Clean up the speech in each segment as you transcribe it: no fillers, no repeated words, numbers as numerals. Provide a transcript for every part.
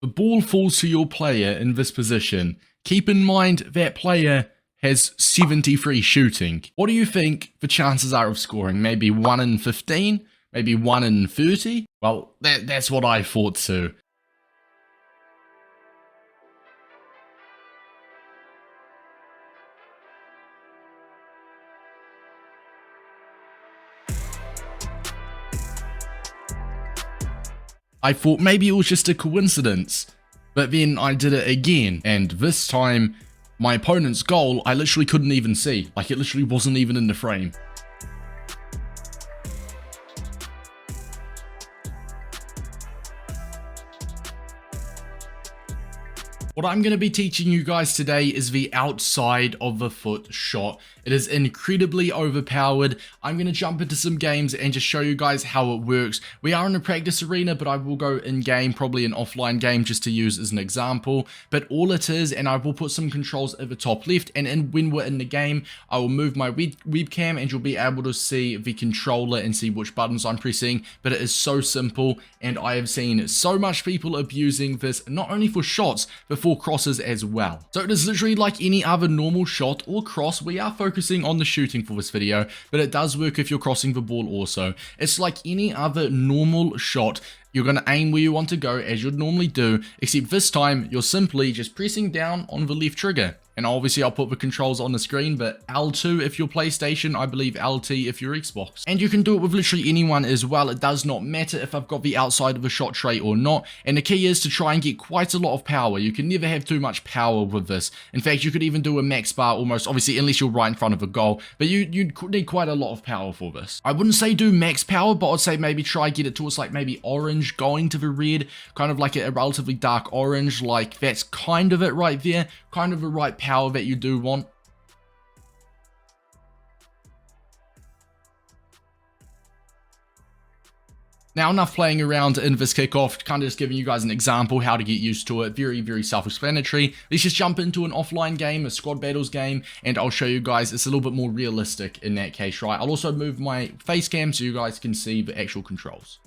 The ball falls to your player in this position. Keep in mind that player has 73 shooting. What do you think the chances are of scoring? Maybe 1 in 15? Maybe 1 in 30? Well, that's what I thought too. I thought maybe it was just a coincidence, but then I did it again, and this time, my opponent's goal, I literally couldn't even see. Like, it literally wasn't even in the frame. What I'm going to be teaching you guys today is the outside of the foot shot. It is incredibly overpowered. I'm going to jump into some games and just show you guys how it works. We are in a practice arena, but I will go in game, probably an offline game just to use as an example. But all it is, and I will put some controls at the top left, and when we're in the game, I will move my webcam and you'll be able to see the controller and see which buttons I'm pressing. But it is so simple, and I have seen so much people abusing this, not only for shots, but for crosses as well. So it is literally like any other normal shot or cross. We are focusing on the shooting for this video, but it does work if you're crossing the ball also. It's like any other normal shot. You're going to aim where you want to go as you'd normally do, except this time you're simply just pressing down on the left trigger. And obviously I'll put the controls on the screen, but L2 if you're PlayStation, I believe LT if you're Xbox. And you can do it with literally anyone as well. It does not matter if I've got the outside of a shot tray or not. And the key is to try and get quite a lot of power. You can never have too much power with this. In fact, you could even do a max bar almost, obviously, unless you're right in front of a goal. But you need quite a lot of power for this. I wouldn't say do max power, but I'd say maybe try get it towards like maybe orange going to the red, kind of like a relatively dark orange. Like that's kind of it right there. Kind of the right power that you do want. Now, enough playing around in this kickoff, kind of just giving you guys an example how to get used to it. Very, very self-explanatory. Let's just jump into an offline game, a squad battles game, and I'll show you guys it's a little bit more realistic in that case, right? I'll also move my face cam so you guys can see the actual controls.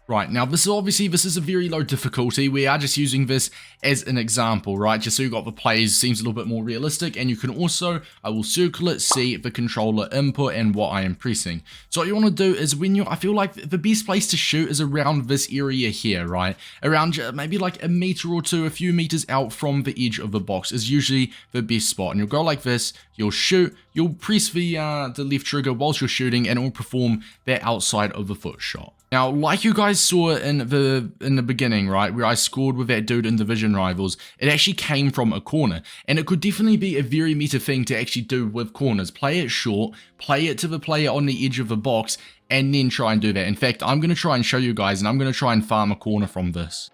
Right, now this is a very low difficulty. We are just using this as an example, right? Just so you got the plays, seems a little bit more realistic. And you can also, I will circle it, see the controller input and what I am pressing. So what you want to do is I feel like the best place to shoot is around this area here, right? Around maybe like a meter or two, a few meters out from the edge of the box is usually the best spot. And you'll go like this, you'll shoot, you'll press the left trigger whilst you're shooting, and it will perform that outside of the foot shot. Now, like you guys saw in the beginning, right, where I scored with that dude in Division Rivals, it actually came from a corner. And it could definitely be a very meta thing to actually do with corners. Play it short, play it to the player on the edge of the box, and then try and do that. In fact, I'm going to try and show you guys, and I'm going to try and farm a corner from this.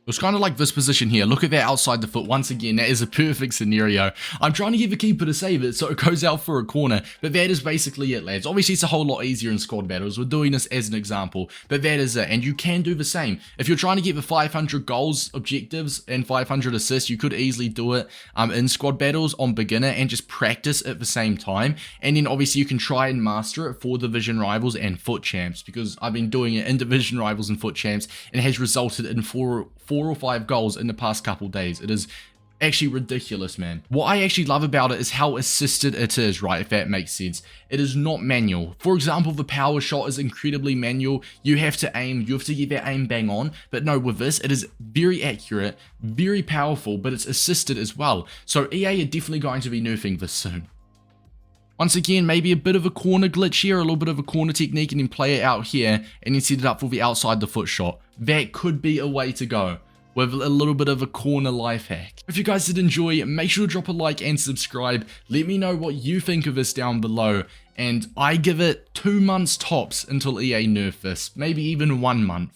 It's kind of like this position here. Look at that outside the foot. Once again, that is a perfect scenario. I'm trying to get the keeper to save it so it goes out for a corner. But that is basically it, lads. Obviously, it's a whole lot easier in squad battles. We're doing this as an example. But that is it. And you can do the same. If you're trying to get the 500 goals objectives and 500 assists, you could easily do it in squad battles on beginner and just practice at the same time. And then obviously you can try and master it for Division Rivals and Foot Champs, because I've been doing it in Division Rivals and Foot Champs and it has resulted in four or 5 goals in the past couple days. It is actually ridiculous, man. What I actually love about it is how assisted it is, right, if that makes sense. It is not manual. For example, the power shot is incredibly manual. You have to aim, you have to get that aim bang on. But no, with this, it is very accurate, very powerful, but it's assisted as well. So EA are definitely going to be nerfing this soon. Once again, maybe a bit of a corner glitch here, a little bit of a corner technique, and then play it out here, and then set it up for the outside the foot shot. That could be a way to go, with a little bit of a corner life hack. If you guys did enjoy, make sure to drop a like and subscribe. Let me know what you think of this down below, and I give it 2 months tops until EA nerf this, maybe even 1 month.